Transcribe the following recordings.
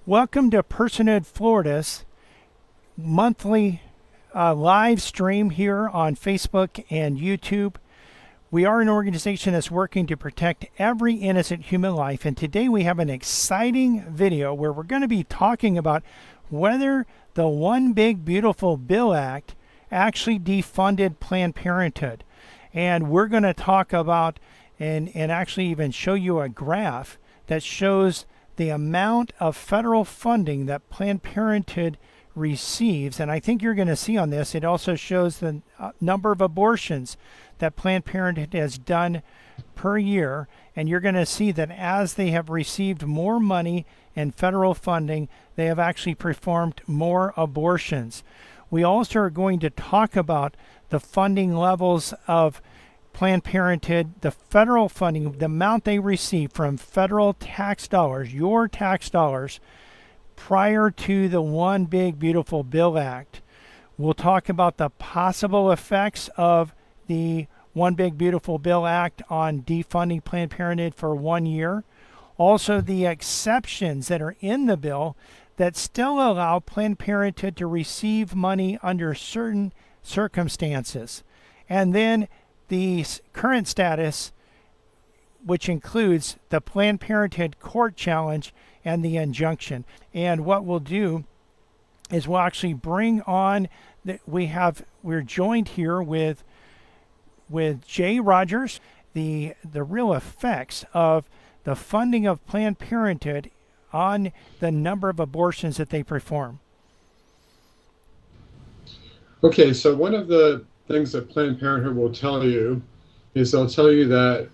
Welcome to Personhood Florida's monthly live stream here on Facebook and YouTube. We are an organization that's working to protect every innocent human life, and today we have an exciting video where we're going to be talking about whether the One Big Beautiful Bill Act actually defunded Planned Parenthood. And we're going to talk about and actually even show you a graph that shows the amount of federal funding that Planned Parenthood receives. And I think you're going to see on this, it also shows the number of abortions that Planned Parenthood has done per year. And you're going to see that as they have received more money and federal funding, they have actually performed more abortions. We also are going to talk about the funding levels of Planned Parenthood, the federal funding, the amount they receive from federal tax dollars, your tax dollars, prior to the One Big Beautiful Bill Act. We'll talk about the possible effects of the One Big Beautiful Bill Act on defunding Planned Parenthood for 1 year. Also, the exceptions that are in the bill that still allow Planned Parenthood to receive money under certain circumstances. And then the current status, which includes the Planned Parenthood court challenge and the injunction. And what we'll do is we'll actually bring on we're joined here with Jay Rogers, the real effects of the funding of Planned Parenthood on the number of abortions that they perform. Okay, so one of the things that Planned Parenthood will tell you is they'll tell you that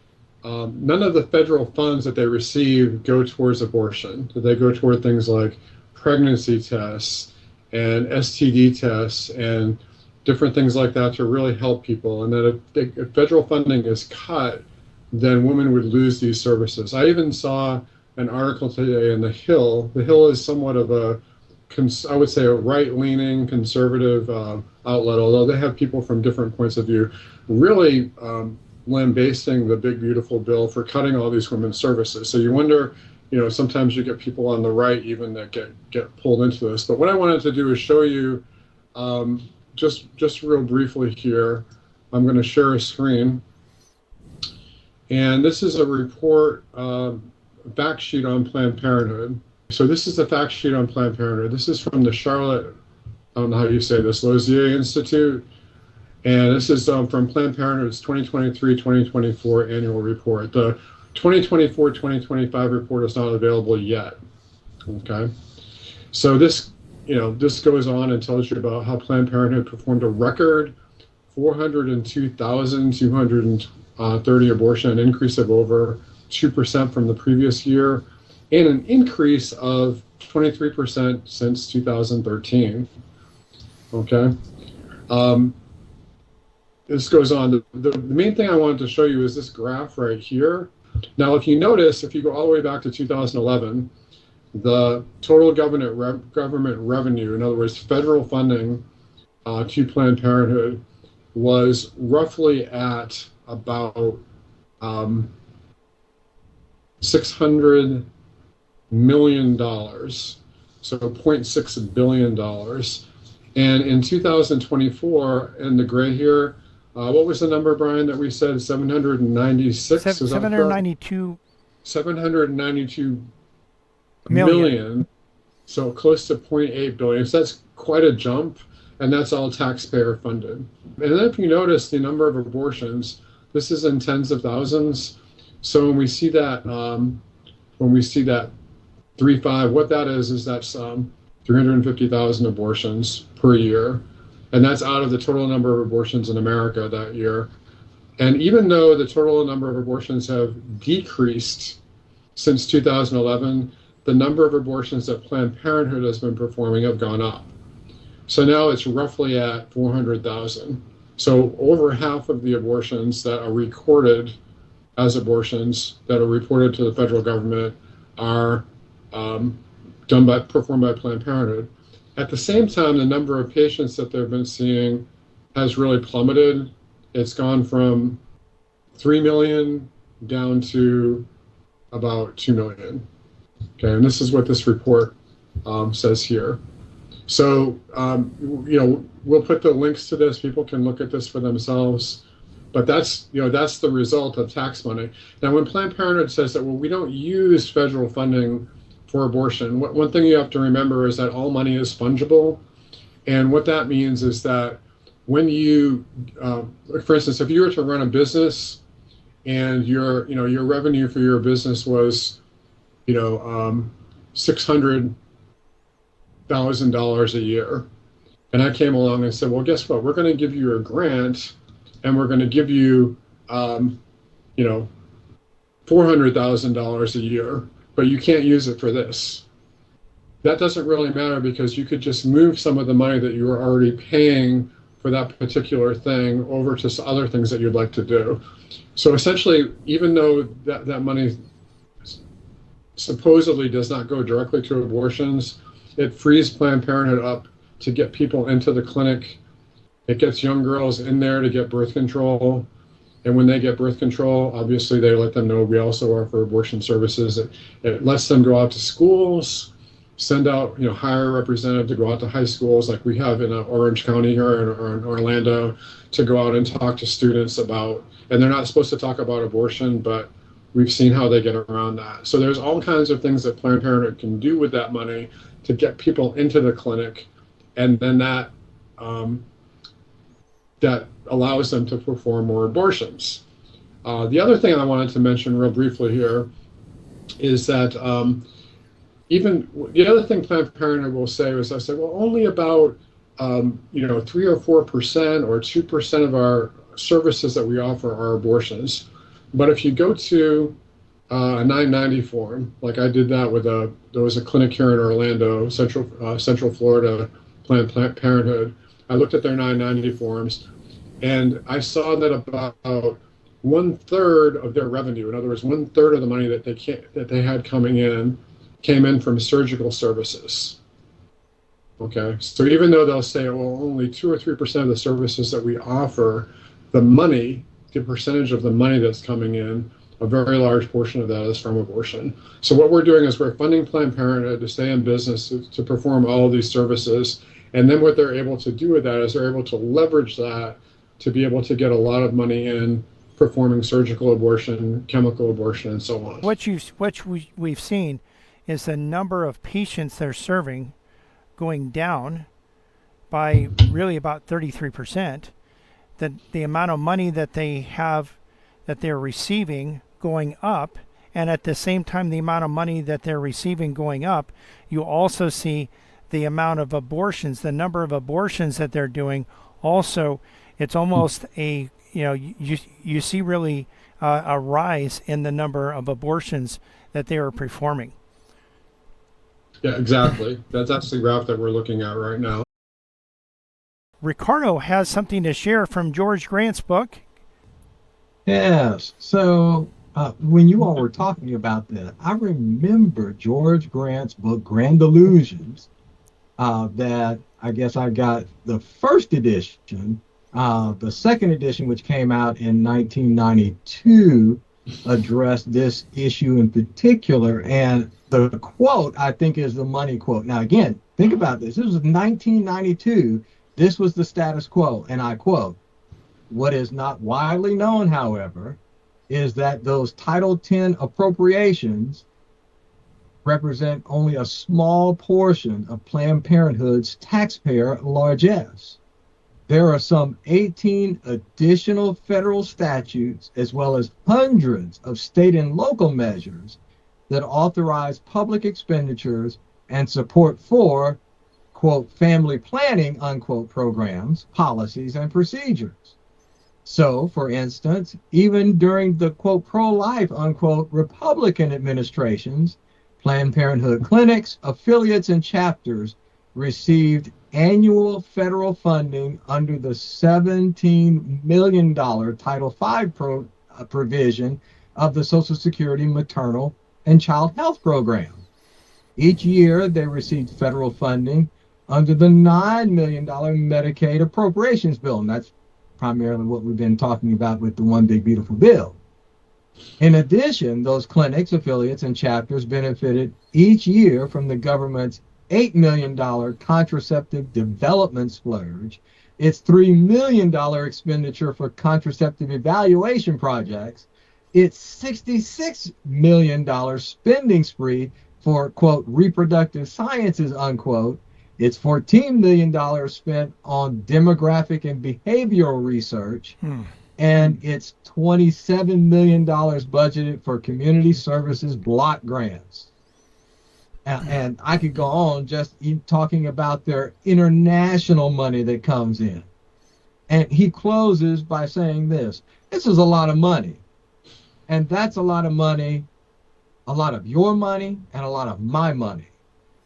none of the federal funds that they receive go towards abortion. That they go toward things like pregnancy tests and STD tests and different things like that to really help people. And that if federal funding is cut, then women would lose these services. I even saw an article today in The Hill. The Hill is somewhat of I would say a right-leaning conservative outlet, although they have people from different points of view, really lambasting the big beautiful bill for cutting all these women's services. So you wonder, sometimes you get people on the right even that get pulled into this. But what I wanted to do is show you just real briefly here. I'm going to share a screen, and this is a report, fact sheet on Planned Parenthood. So this is the fact sheet on Planned Parenthood. This is from the Charlotte, I don't know how you say this, Lozier Institute. And this is from Planned Parenthood's 2023-2024 annual report. The 2024-2025 report is not available yet. Okay. So this goes on and tells you about how Planned Parenthood performed a record 402,230 abortion, an increase of over 2% from the previous year, and an increase of 23% since 2013. Okay. This goes on. The main thing I wanted to show you is this graph right here. Now, if you notice, if you go all the way back to 2011, the total government revenue, in other words, federal funding to Planned Parenthood, was roughly at about $600 million, so $0.6 billion. And in 2024, in the gray here, what was the number, Brian, that we said? 796? 792 792 million. So close to 0.8 billion. So that's quite a jump, and that's all taxpayer funded. And then if you notice the number of abortions, this is in tens of thousands. So when we see that 3.5, what that is that's 350,000 abortions per year. And that's out of the total number of abortions in America that year. And even though the total number of abortions have decreased since 2011, the number of abortions that Planned Parenthood has been performing have gone up. So now it's roughly at 400,000. So over half of the abortions that are recorded as abortions that are reported to the federal government are performed by Planned Parenthood. At the same time, the number of patients that they've been seeing has really plummeted. It's gone from 3 million down to about 2 million. Okay, and this is what this report says here. So, we'll put the links to this. People can look at this for themselves. But that's the result of tax money. Now, when Planned Parenthood says that, well, we don't use federal funding for abortion, one thing you have to remember is that all money is fungible. And what that means is that when you, for instance, if you were to run a business and your revenue for your business was, $600,000 a year, and I came along and said, well, guess what? We're going to give you a grant, and we're going to give you, $400,000 a year, but you can't use it for this. That doesn't really matter because you could just move some of the money that you were already paying for that particular thing over to other things that you'd like to do. So essentially, even though that money supposedly does not go directly to abortions, it frees Planned Parenthood up to get people into the clinic. It gets young girls in there to get birth control. And when they get birth control, obviously they let them know we also offer abortion services. It lets them go out to schools, send out, hire a representative to go out to high schools like we have in Orange County here or in Orlando, to go out and talk to students about, and they're not supposed to talk about abortion, but we've seen how they get around that. So there's all kinds of things that Planned Parenthood can do with that money to get people into the clinic, and then that allows them to perform more abortions. The other thing I wanted to mention real briefly here is that even the other thing Planned Parenthood will say is, I said, well, only about 3 or 4% or 2% of our services that we offer are abortions. But if you go to a 990 form, like I did that there was a clinic here in Orlando, Central Florida, Planned Parenthood. I looked at their 990 forms, and I saw that about 1/3 of their revenue, in other words, 1/3 of the money that they had coming in, came in from surgical services. Okay, so even though they'll say, well, only 2 or 3% of the services that we offer, the percentage of the money that's coming in, a very large portion of that is from abortion. So what we're doing is we're funding Planned Parenthood to stay in business, to perform all of these services. And then what they're able to do with that is they're able to leverage that to be able to get a lot of money in performing surgical abortion, chemical abortion, and so on. What we've seen is the number of patients they're serving going down by really about 33%. The amount of money that they're receiving going up, and at the same time the amount of money that they're receiving going up, you also see the amount of abortions, the number of abortions that they're doing. Also, it's almost you see really a rise in the number of abortions that they are performing. Yeah, exactly. That's the graph that we're looking at right now. Ricardo has something to share from George Grant's book. Yes. So when you all were talking about that, I remember George Grant's book, Grand Illusions, that I guess I got the first edition. The second edition, which came out in 1992, addressed this issue in particular. And the quote, I think, is the money quote. Now, again, think about this. This was 1992. This was the status quo, and I quote, "What is not widely known, however, is that those Title X appropriations represent only a small portion of Planned Parenthood's taxpayer largesse. There are some 18 additional federal statutes, as well as hundreds of state and local measures that authorize public expenditures and support for, quote, family planning, unquote, programs, policies, and procedures. So, for instance, even during the, quote, pro-life, unquote, Republican administrations, Planned Parenthood clinics, affiliates, and chapters received annual federal funding under the $17 million Title V provision of the Social Security Maternal and Child Health Program. Each year, they received federal funding under the $9 million Medicaid Appropriations Bill, and that's primarily what we've been talking about with the One Big Beautiful Bill. In addition, those clinics, affiliates, and chapters benefited each year from the government's $8 million contraceptive development splurge, its $3 million expenditure for contraceptive evaluation projects, its $66 million spending spree for, quote, reproductive sciences, unquote, its $14 million spent on demographic and behavioral research, and its $27 million budgeted for community services block grants. And I could go on just talking about their international money that comes in. And he closes by saying this is a lot of money. And that's a lot of money, a lot of your money, and a lot of my money.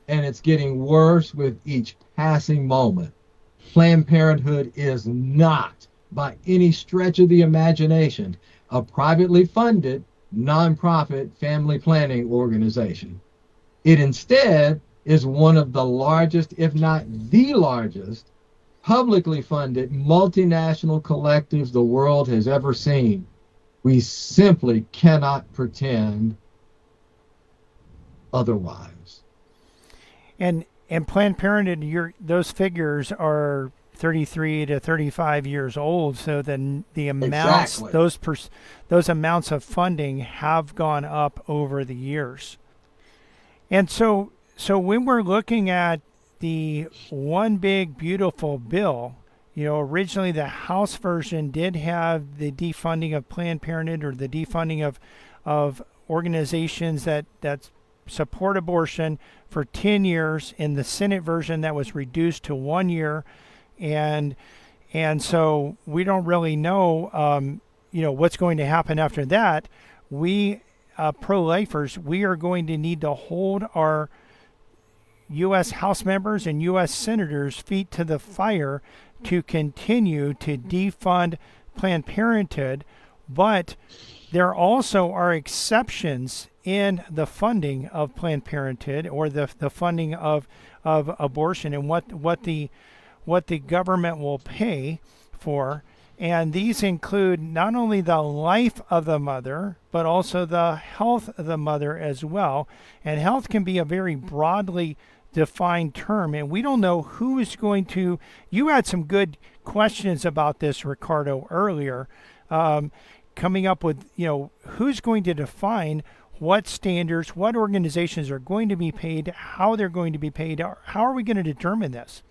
And it's getting worse with each passing moment. Planned Parenthood is not, by any stretch of the imagination, a privately funded, nonprofit family planning organization. It instead is one of the largest, if not the largest, publicly funded multinational collectives the world has ever seen. We simply cannot pretend otherwise. And Planned Parenthood, those figures are 33 to 35 years old, so then the amounts, exactly. those amounts of funding have gone up over the years. And so when we're looking at the one big beautiful bill, originally the House version did have the defunding of Planned Parenthood, or the defunding of organizations that support abortion for 10 years. In the Senate version, that was reduced to 1 year, and so we don't really know what's going to happen after that. We pro-lifers, we are going to need to hold our U.S. House members and U.S. senators' feet to the fire to continue to defund Planned Parenthood, but there also are exceptions in the funding of Planned Parenthood, or the funding of abortion, and what the government will pay for. And these include not only the life of the mother, but also the health of the mother as well. And health can be a very broadly defined term, and we don't know who is going to. You had some good questions about this, Ricardo, earlier, coming up with who's going to define what standards, what organizations are going to be paid, how they're going to be paid. How are we going to determine this?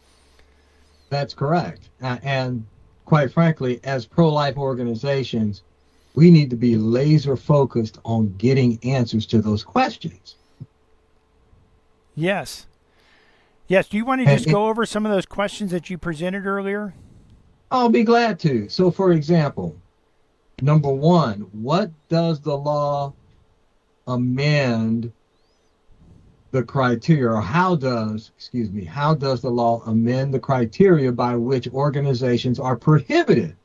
That's correct. And quite frankly, as pro-life organizations, we need to be laser focused on getting answers to those questions. Yes. Do you want to just go over some of those questions that you presented earlier? I'll be glad to. So, for example, number one, what does the law amend the criteria, or how does the law amend the criteria by which organizations are prohibited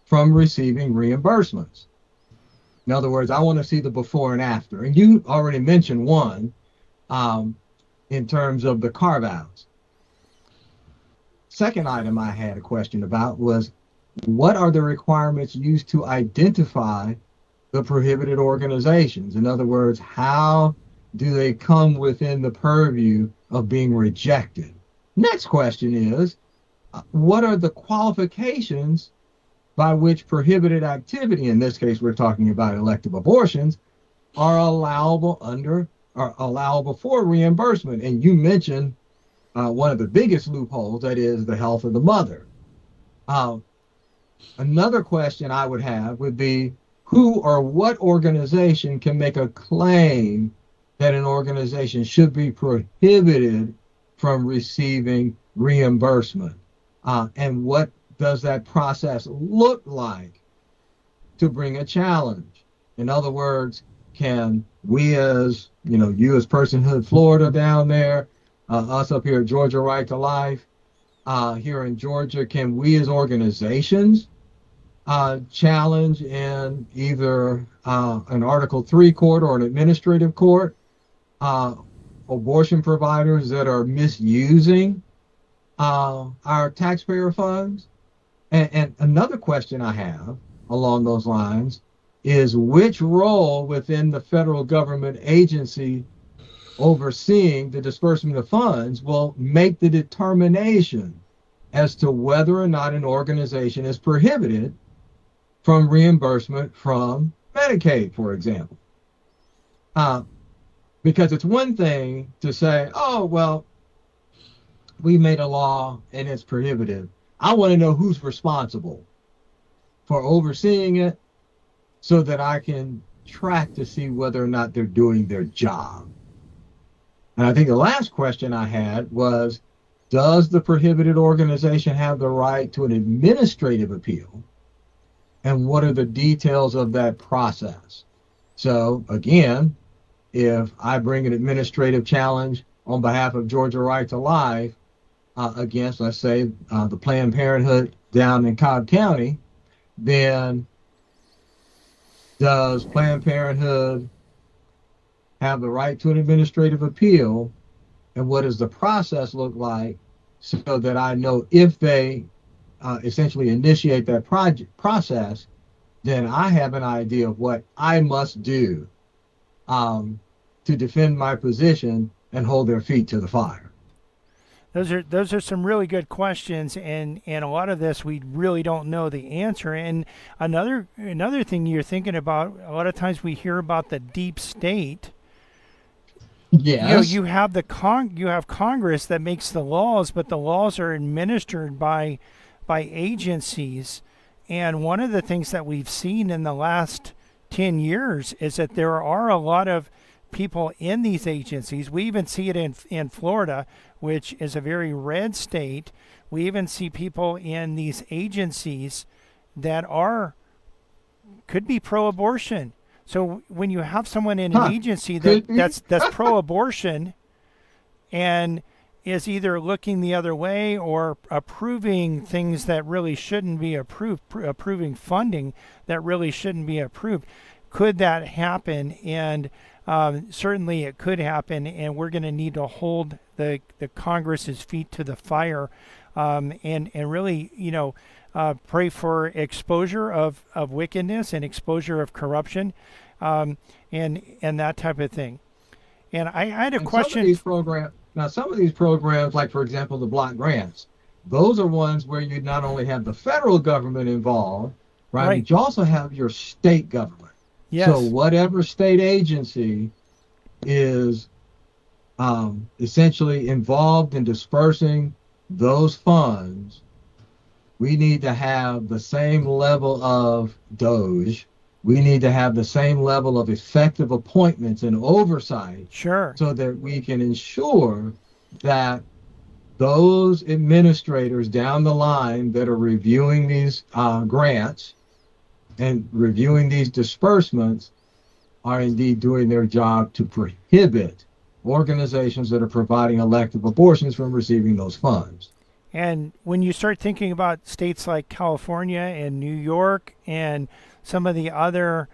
from receiving reimbursements? In other words, I want to see the before and after. And you already mentioned one in terms of the carve-outs. Second item I had a question about was, what are the requirements used to identify the prohibited organizations? In other words, how do they come within the purview of being rejected? Next question is, what are the qualifications by which prohibited activity, in this case we're talking about elective abortions, are allowable for reimbursement? And you mentioned one of the biggest loopholes, that is the health of the mother. Another question I would have would be, who or what organization can make a claim that an organization should be prohibited from receiving reimbursement? And what does that process look like to bring a challenge? In other words, can we as, you as Personhood Florida down there, us up here at Georgia Right to Life, here in Georgia, can we as organizations challenge in either an Article 3 court or an administrative court abortion providers that are misusing our taxpayer funds? And another question I have along those lines is, which role within the federal government agency overseeing the disbursement of funds will make the determination as to whether or not an organization is prohibited from reimbursement from Medicaid, for example. Uh, because it's one thing to say, oh, well, we made a law and it's prohibitive. I want to know who's responsible for overseeing it so that I can track to see whether or not they're doing their job. And I think the last question I had was, does the prohibited organization have the right to an administrative appeal? And what are the details of that process? So again, if I bring an administrative challenge on behalf of Georgia Right to Life against, let's say, the Planned Parenthood down in Cobb County, then does Planned Parenthood have the right to an administrative appeal? And what does the process look like so that I know if they essentially initiate that process, then I have an idea of what I must do to defend my position and hold their feet to the fire. Those are some really good questions, and a lot of this we really don't know the answer. And another thing you're thinking about, a lot of times we hear about the deep state. Yes. You have you have Congress that makes the laws, but the laws are administered by agencies. And one of the things that we've seen in the last 10 years is that there are a lot of people in these agencies. We even see it in Florida, which is a very red state. We even see people in these agencies that could be pro-abortion. So when you have someone in an agency that's pro-abortion and is either looking the other way or approving things that really shouldn't be approved, approving funding that really shouldn't be approved, could that happen? And certainly it could happen, and we're going to need to hold the Congress's feet to the fire and really, pray for exposure of wickedness and exposure of corruption and that type of thing. And I had a question. Some of these programs, like, for example, the block grants, those are ones where you not only have the federal government involved, right? But you also have your state government. Yes. So whatever state agency is essentially involved in dispersing those funds, we need to have the same level of Doge. We need to have the same level of effective appointments and oversight. Sure. So that we can ensure that those administrators down the line that are reviewing these grants and reviewing these disbursements are indeed doing their job to prohibit organizations that are providing elective abortions from receiving those funds. And when you start thinking about states like California and New York and some of the other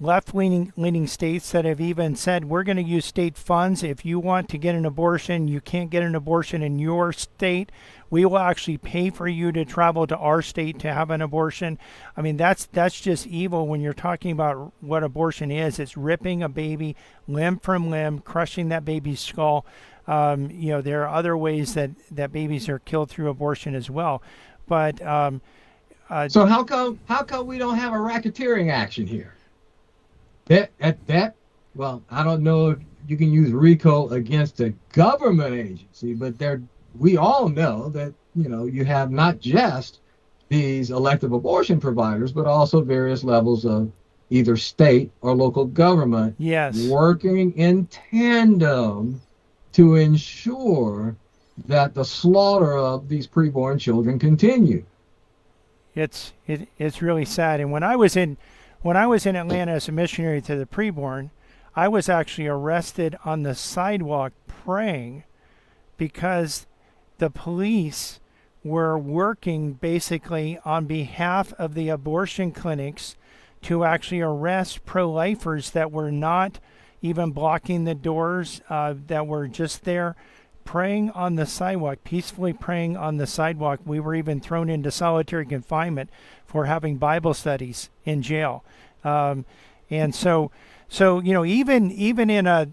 left-leaning states that have even said, we're going to use state funds. If you want to get an abortion, you can't get an abortion in your state. We will actually pay for you to travel to our state to have an abortion. I mean, that's just evil when you're talking about what abortion is. It's ripping a baby limb from limb, crushing that baby's skull. There are other ways that babies are killed through abortion as well. But so how come we don't have a racketeering action here? Well, I don't know if you can use RICO against a government agency, but we all know that, you have not just these elective abortion providers, but also various levels of either state or local government working in tandem to ensure that the slaughter of these preborn children continue. It's really sad. And when I was in Atlanta as a missionary to the preborn, I was actually arrested on the sidewalk praying because the police were working basically on behalf of the abortion clinics to actually arrest pro-lifers that were not even blocking the doors, that were just there praying on the sidewalk, peacefully praying on the sidewalk. We were even thrown into solitary confinement for having Bible studies in jail. And so even in a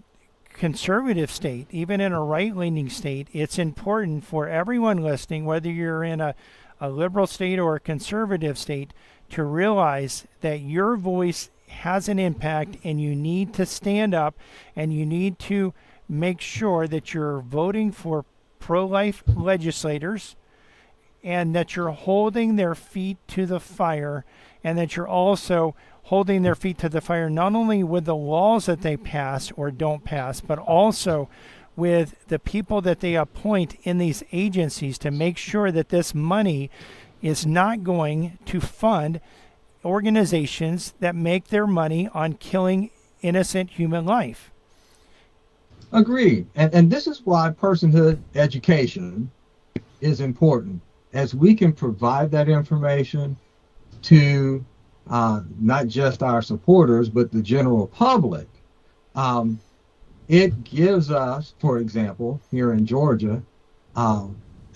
conservative state, even in a right-leaning state, it's important for everyone listening, whether you're in a liberal state or a conservative state, to realize that your voice has an impact and you need to stand up and you need to make sure that you're voting for pro-life legislators and that you're holding their feet to the fire, and that you're also holding their feet to the fire not only with the laws that they pass or don't pass, but also with the people that they appoint in these agencies to make sure that this money is not going to fund organizations that make their money on killing innocent human life. Agreed. And this is why personhood education is important, as we can provide that information to not just our supporters, but the general public. It gives us, for example, here in Georgia,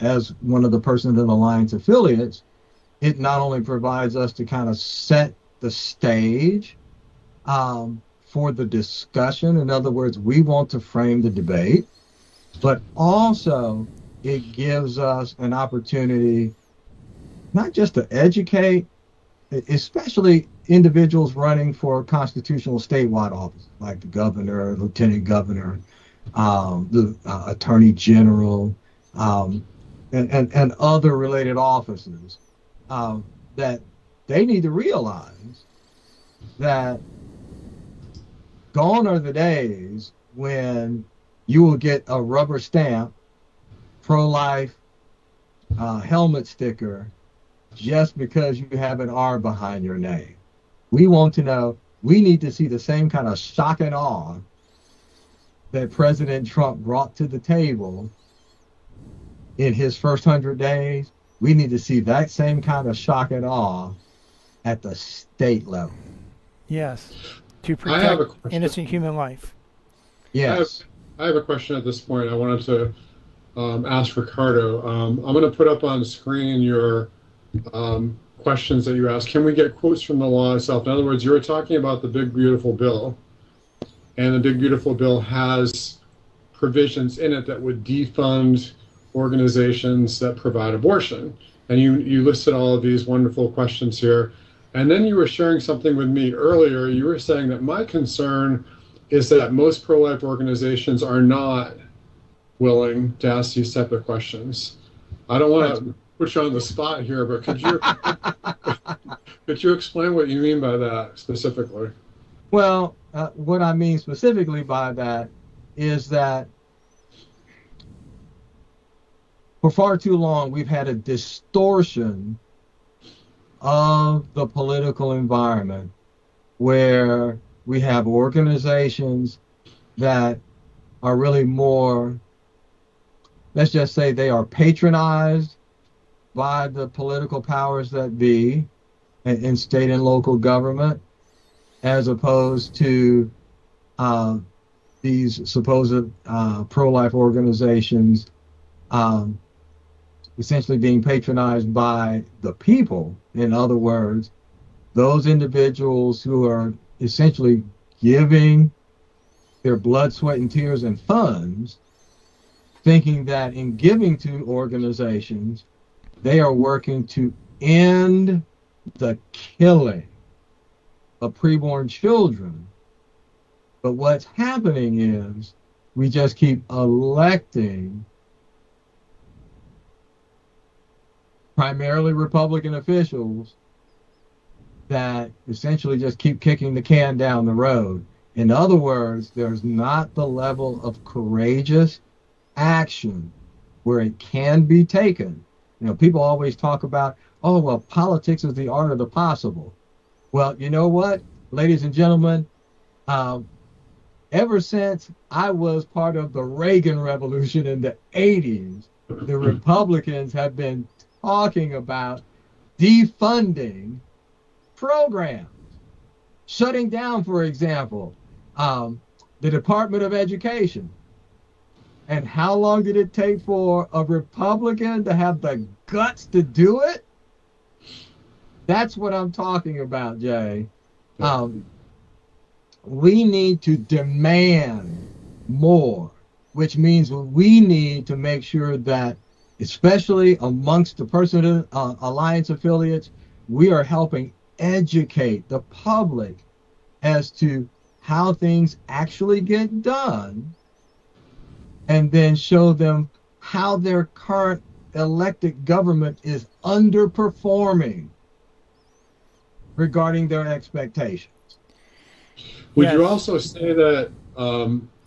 as one of the Personhood Alliance affiliates, it not only provides us to kind of set the stage for the discussion. In other words, we want to frame the debate, but also it gives us an opportunity not just to educate, especially individuals running for constitutional statewide office, like the governor, lieutenant governor, the attorney general, and other related offices, that they need to realize that gone are the days when you will get a rubber stamp pro-life helmet sticker just because you have an R behind your name. We want to know, we need to see the same kind of shock and awe that President Trump brought to the table in his first 100 days. We need to see that same kind of shock and awe at the state level. Yes, to protect innocent human life. Yes. I have a question at this point. I wanted to ask Ricardo. I'm going to put up on screen your questions that you asked. Can we get quotes from the law itself? In other words, you were talking about the Big Beautiful Bill, and the Big Beautiful Bill has provisions in it that would defund organizations that provide abortion. And you listed all of these wonderful questions here. And then you were sharing something with me earlier. You were saying that my concern is that most pro-life organizations are not willing to ask these type of questions. I don't want to put you on the spot here, but could you explain what you mean by that specifically? Well, what I mean specifically by that is that for far too long, we've had a distortion of the political environment where we have organizations that are really more, let's just say they are patronized by the political powers that be in state and local government, as opposed to these supposed pro-life organizations essentially being patronized by the people. In other words, those individuals who are essentially giving their blood, sweat, and tears and funds, thinking that in giving to organizations, they are working to end the killing of preborn children. But what's happening is we just keep electing primarily Republican officials that essentially just keep kicking the can down the road. In other words, there's not the level of courageous action where it can be taken. You know, people always talk about, oh, well, politics is the art of the possible. Well, you know what, ladies and gentlemen, ever since I was part of the Reagan Revolution in the 80s, the Republicans have been talking about defunding programs, shutting down, for example, the Department of Education. And how long did it take for a Republican to have the guts to do it? That's what I'm talking about, Jay. We need to demand more, which means we need to make sure that, especially amongst the Personhood Alliance affiliates, we are helping educate the public as to how things actually get done, and then show them how their current elected government is underperforming regarding their expectations. Would Yes. you also say that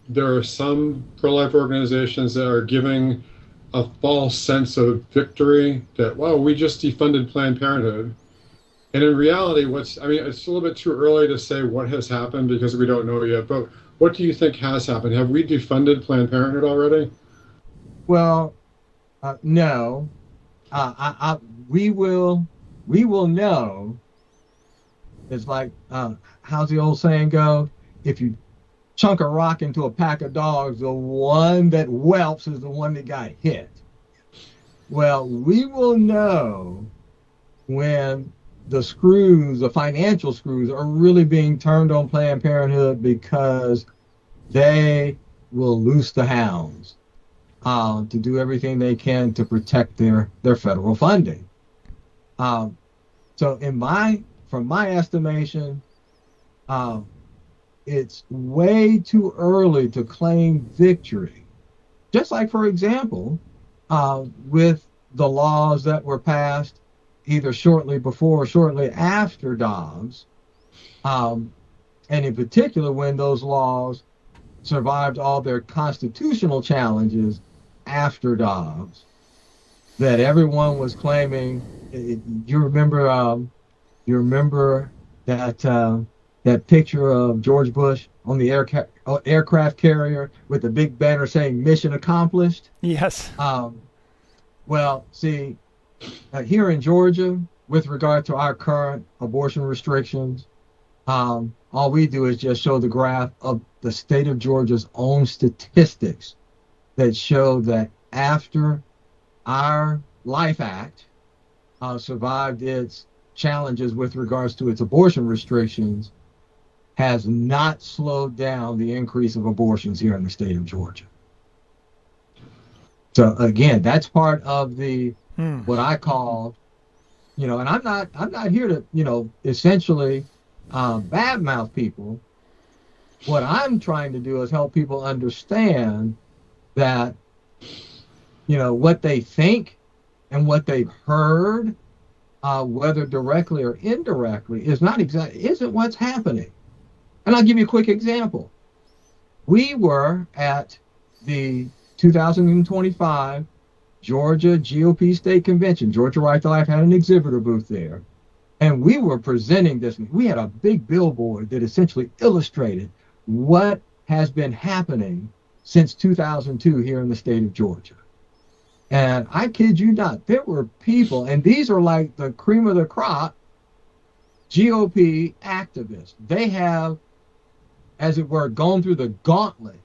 there are some pro-life organizations that are giving a false sense of victory that, well, we just defunded Planned Parenthood? And in reality, it's a little bit too early to say what has happened because we don't know yet, but what do you think has happened? Have we defunded Planned Parenthood already? Well, no. We will know. It's like, how's the old saying go? If you chunk a rock into a pack of dogs, the one that whelps is the one that got hit. Well, we will know when the financial screws are really being turned on Planned Parenthood, because they will loose the hounds to do everything they can to protect their federal funding. So from my estimation, it's way too early to claim victory. Just like, for example, with the laws that were passed either shortly before or shortly after Dobbs, and in particular when those laws survived all their constitutional challenges after Dobbs, that everyone was claiming. You remember that picture of George Bush on the aircraft carrier with the big banner saying "Mission Accomplished"? Yes. Well, see, here in Georgia, with regard to our current abortion restrictions, all we do is just show the graph of the state of Georgia's own statistics that show that after our Life Act survived its challenges with regards to its abortion restrictions, has not slowed down the increase of abortions here in the state of Georgia. So again, that's part of the what I call, and I'm not here to, essentially badmouth people. What I'm trying to do is help people understand that, what they think and what they've heard, whether directly or indirectly, isn't what's happening. And I'll give you a quick example. We were at the 2025 Georgia GOP State Convention. Georgia Right to Life had an exhibitor booth there. And we were presenting this. We had a big billboard that essentially illustrated what has been happening since 2002 here in the state of Georgia. And I kid you not, there were people, and these are like the cream of the crop GOP activists. They have, as it were, gone through the gauntlet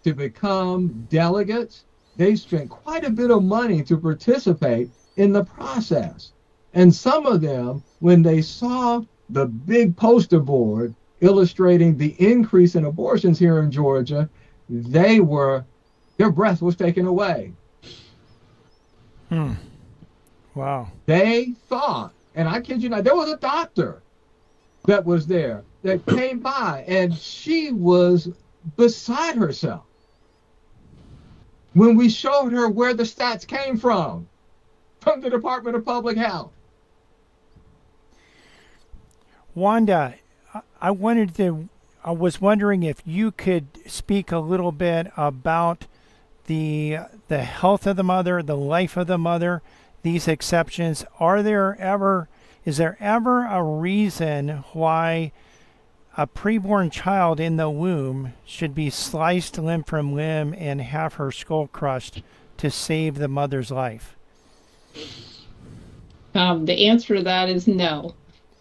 to become delegates. They've spent quite a bit of money to participate in the process. And some of them, when they saw the big poster board illustrating the increase in abortions here in Georgia, their breath was taken away. Wow. They thought, and I kid you not, there was a doctor that was there that came by, and she was beside herself when we showed her where the stats came from the Department of Public Health. Wanda, I was wondering if you could speak a little bit about the health of the mother, the life of the mother, these exceptions. Is there ever a reason why a preborn child in the womb should be sliced limb from limb and have her skull crushed to save the mother's life? The answer to that is no.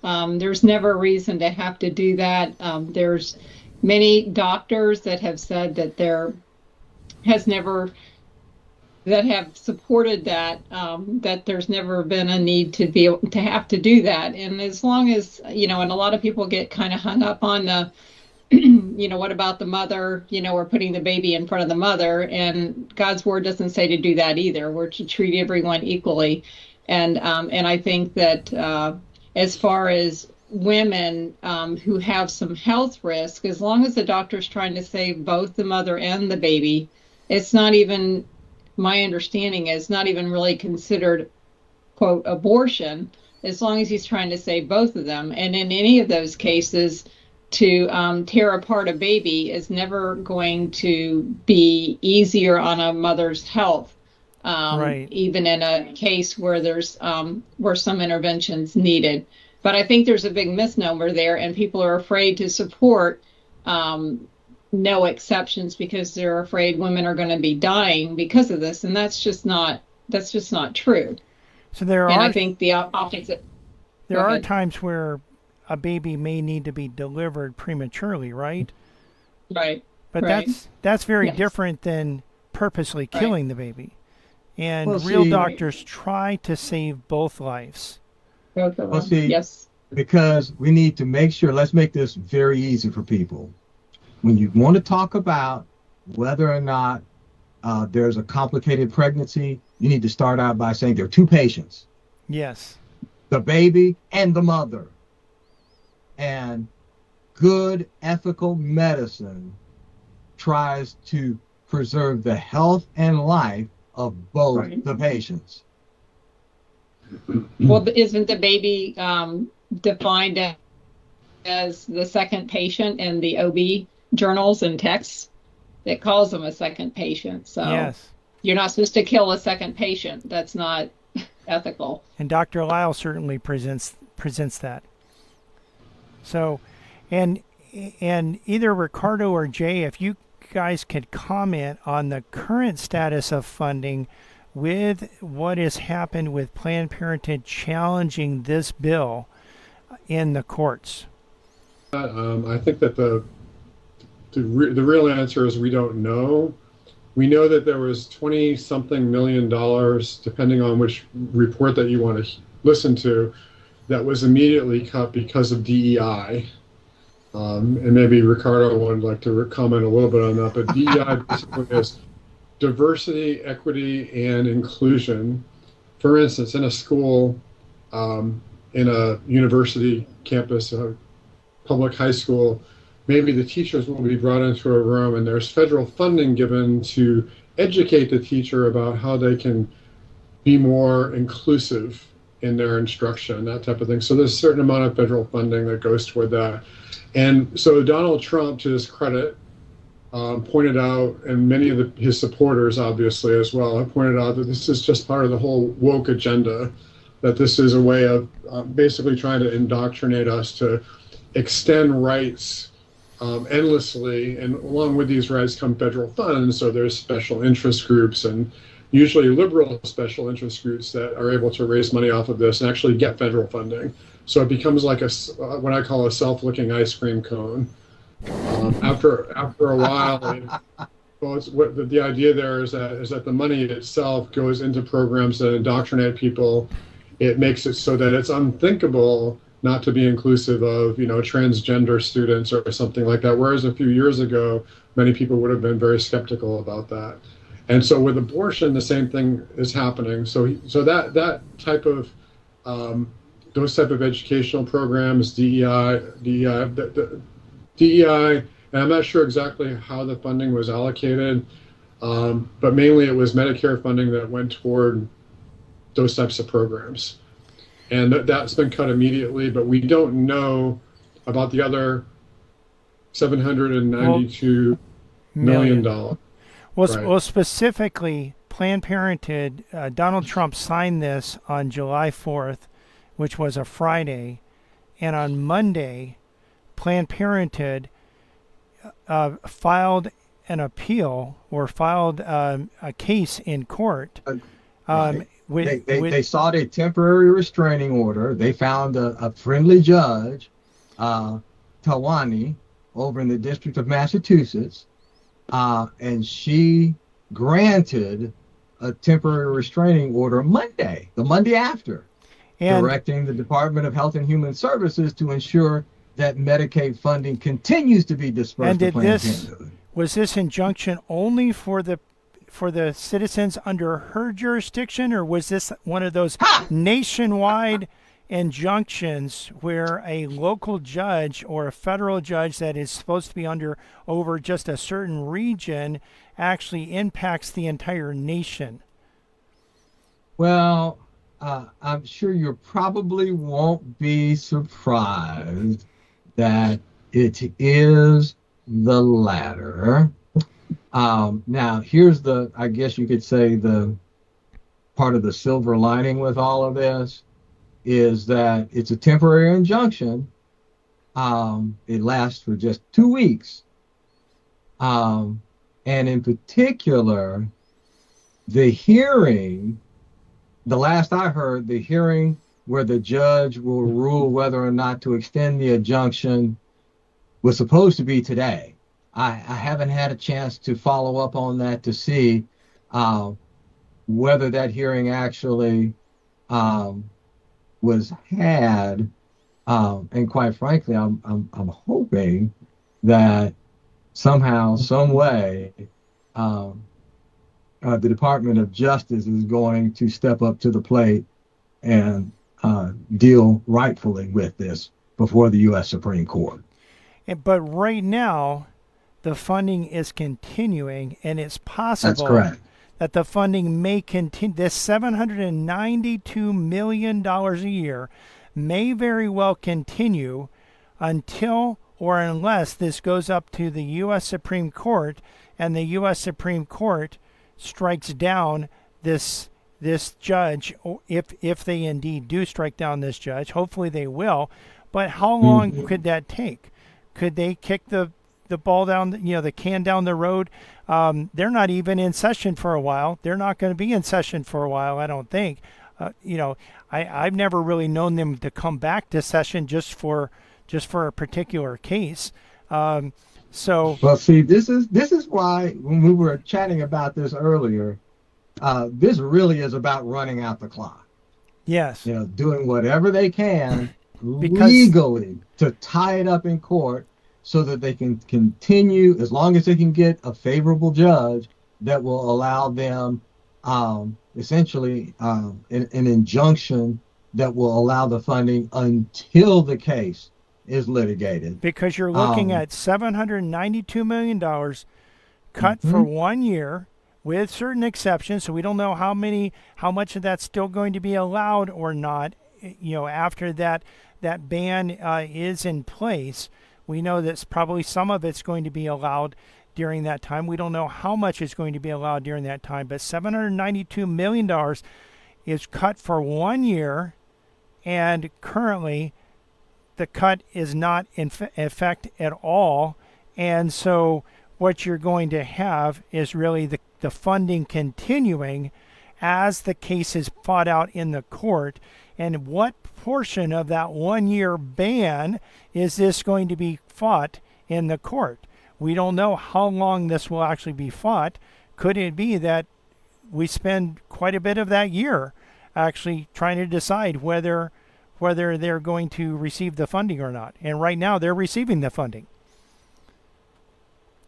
There's never a reason to have to do that. There's many doctors that have said that that have supported that there's never been a need to have to do that. And as long as, and a lot of people get kind of hung up on what about the mother? We're putting the baby in front of the mother, and God's word doesn't say to do that either. We're to treat everyone equally. And I think that as far as women who have some health risk, as long as the doctor's trying to save both the mother and the baby, it's not even, my understanding is not even really considered, quote, abortion, as long as he's trying to save both of them. And in any of those cases, to tear apart a baby is never going to be easier on a mother's health. Right. Even in a case where there's where some interventions needed. But I think there's a big misnomer there, and people are afraid to support no exceptions because they're afraid women are going to be dying because of this, and that's just not true. So I think the opposite. There are times where a baby may need to be delivered prematurely, right? Right. But right. that's very Yes. different than purposely killing the baby. And Well, real see- doctors try to save both lives. Both of Well, them. see- Yes. Because we need to make sure, let's make this very easy for people. When you want to talk about whether or not there's a complicated pregnancy, you need to start out by saying there are two patients, Yes. the baby and the mother. And good ethical medicine tries to preserve the health and life of both Right. the patients. Well, isn't the baby defined as the second patient in the OB journals and texts? It calls them a second patient. So Yes. you're not supposed to kill a second patient. That's not ethical. And Dr. Lyle certainly presents that. So, and either Ricardo or Jay, if you guys could comment on the current status of funding with what has happened with Planned Parenthood challenging this bill in the courts. I think that the real answer is we don't know. We know that there was 20-something million dollars, depending on which report that you want to listen to, that was immediately cut because of DEI. And maybe Ricardo would like to comment a little bit on that, but DEI basically is diversity, equity, and inclusion. For instance, in a school, in a university campus, a public high school, maybe the teachers will be brought into a room and there's federal funding given to educate the teacher about how they can be more inclusive in their instruction, that type of thing. So there's a certain amount of federal funding that goes toward that. And so Donald Trump, to his credit, pointed out, and many of his supporters obviously as well, have pointed out that this is just part of the whole woke agenda, that this is a way of basically trying to indoctrinate us to extend rights endlessly, and along with these rights come federal funds. So there's special interest groups, and usually liberal special interest groups, that are able to raise money off of this and actually get federal funding. So it becomes like what I call a self-licking ice cream cone. After a while, the idea there is that the money itself goes into programs that indoctrinate people. It makes it so that it's unthinkable not to be inclusive of, transgender students or something like that. Whereas a few years ago, many people would have been very skeptical about that. And so with abortion, the same thing is happening. So that type of those type of educational programs, DEI, and I'm not sure exactly how the funding was allocated, but mainly it was Medicare funding that went toward those types of programs. And that's been cut immediately, but we don't know about the other $792 million. Well, Right. well, specifically, Planned Parenthood, Donald Trump signed this on July 4th, which was a Friday, and on Monday, Planned Parenthood filed an appeal or filed a case in court. Right. With, They sought a temporary restraining order. They found a friendly judge, Tawani, over in the District of Massachusetts, and she granted a temporary restraining order the Monday after, and directing the Department of Health and Human Services to ensure that Medicaid funding continues to be dispersed And to did Planned this Parenthood. was this injunction only for the citizens under her jurisdiction, or was this one of those nationwide injunctions where a local judge or a federal judge that is supposed to be over just a certain region actually impacts the entire nation? Well, I'm sure you probably won't be surprised that it is the latter. Now, here's I guess you could say, the part of the silver lining with all of this is that it's a temporary injunction. It lasts for just 2 weeks. And in particular, the hearing, the last I heard, the hearing where the judge will rule whether or not to extend the injunction was supposed to be today. I haven't had a chance to follow up on that to see whether that hearing actually was had. And quite frankly, I'm hoping that somehow, some way, the Department of Justice is going to step up to the plate and deal rightfully with this before the U.S. Supreme Court. But right now, the funding is continuing, and it's possible That's correct. that the funding may continue. This $792 million a year may very well continue until or unless this goes up to the U.S. Supreme Court, and the U.S. Supreme Court strikes down this judge, if they indeed do strike down this judge. Hopefully they will. But how long could that take? Could they kick the ball down, the can down the road? They're not even in session for a while. They're not going to be in session for a while, I don't think. I've never really known them to come back to session just for a particular case. Well, see, this is why when we were chatting about this earlier, this really is about running out the clock. Yes. Doing whatever they can legally to tie it up in court so that they can continue, as long as they can get a favorable judge that will allow them essentially an injunction that will allow the funding until the case is litigated. Because you're looking at $792 million cut for 1 year with certain exceptions. So we don't know how much of that's still going to be allowed or not, after that ban is in place. We know that probably some of it's going to be allowed during that time. We don't know how much is going to be allowed during that time, but $792 million is cut for 1 year, and currently the cut is not in effect at all. And so what you're going to have is really the funding continuing as the case is fought out in the court. And what portion of that 1 year ban is this going to be fought in the court? We don't know how long this will actually be fought. Could it be that we spend quite a bit of that year actually trying to decide whether they're going to receive the funding or not? And right now they're receiving the funding.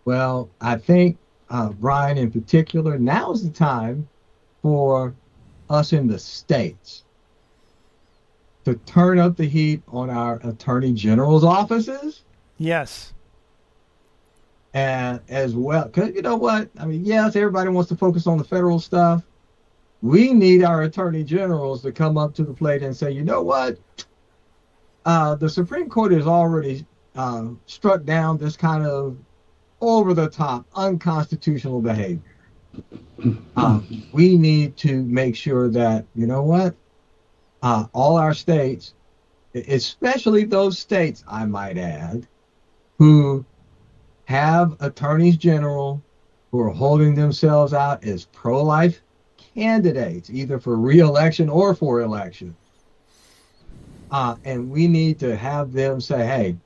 Well, I think, Brian, in particular, now's the time for us in the states to turn up the heat on our attorney general's offices. Yes. And as well, because you know what? I mean, yes, everybody wants to focus on the federal stuff. We need our attorney generals to come up to the plate and say, you know what? The Supreme Court has already struck down this kind of over-the-top, unconstitutional behavior. We need to make sure that, you know what? All our states, especially those states, I might add, who have attorneys general who are holding themselves out as pro-life candidates, either for re-election or for election. And we need to have them say, hey,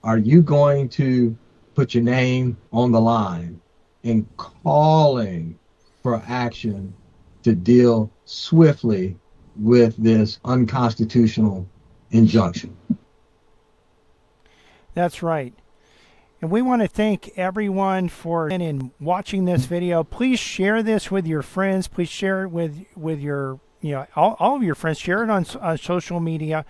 are you going to put your name on the line in calling for action to deal swiftly with this unconstitutional injunction? That's right. And we want to thank everyone for in watching this video. Please share this with your friends. Please share it with your, all of your friends. Share it on social media.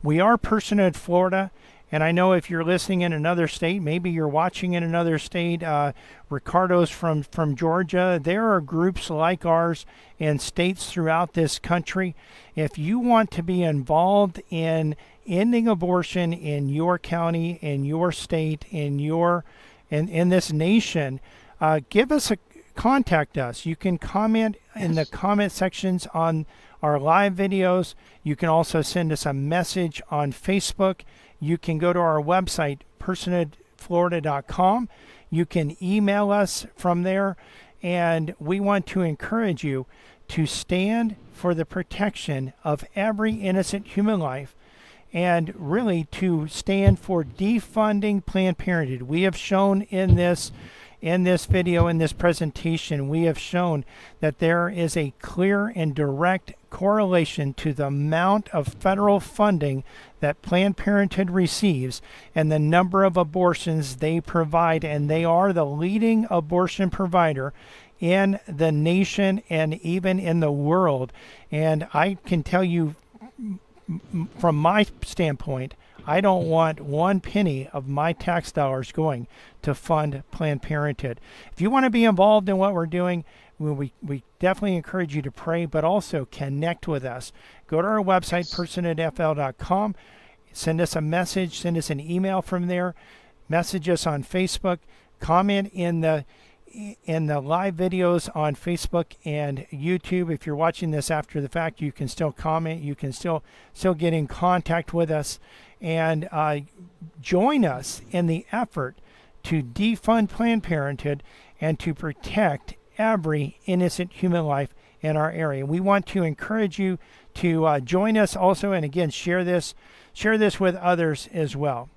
We are Personhood Florida. And I know if you're listening in another state, maybe you're watching in another state, Ricardo's from Georgia. There are groups like ours in states throughout this country. If you want to be involved in ending abortion in your county, in your state, in this nation, contact us. You can comment in the comment sections on our live videos. You can also send us a message on Facebook. You can go to our website, personhoodflorida.com. You can email us from there. And we want to encourage you to stand for the protection of every innocent human life, and really to stand for defunding Planned Parenthood. We have shown in this video, in this presentation, we have shown that there is a clear and direct correlation to the amount of federal funding that Planned Parenthood receives and the number of abortions they provide. And they are the leading abortion provider in the nation and even in the world. And I can tell you, from my standpoint, I don't want one penny of my tax dollars going to fund Planned Parenthood. If you want to be involved in what we're doing, we definitely encourage you to pray, but also connect with us. Go to our website, personhoodfl.com. Send us a message. Send us an email from there. Message us on Facebook. Comment in the live videos on Facebook and YouTube. If you're watching this after the fact, you can still comment. You can still get in contact with us, and join us in the effort to defund Planned Parenthood and to protect every innocent human life in our area. We want to encourage you to join us also, and again, share this with others as well.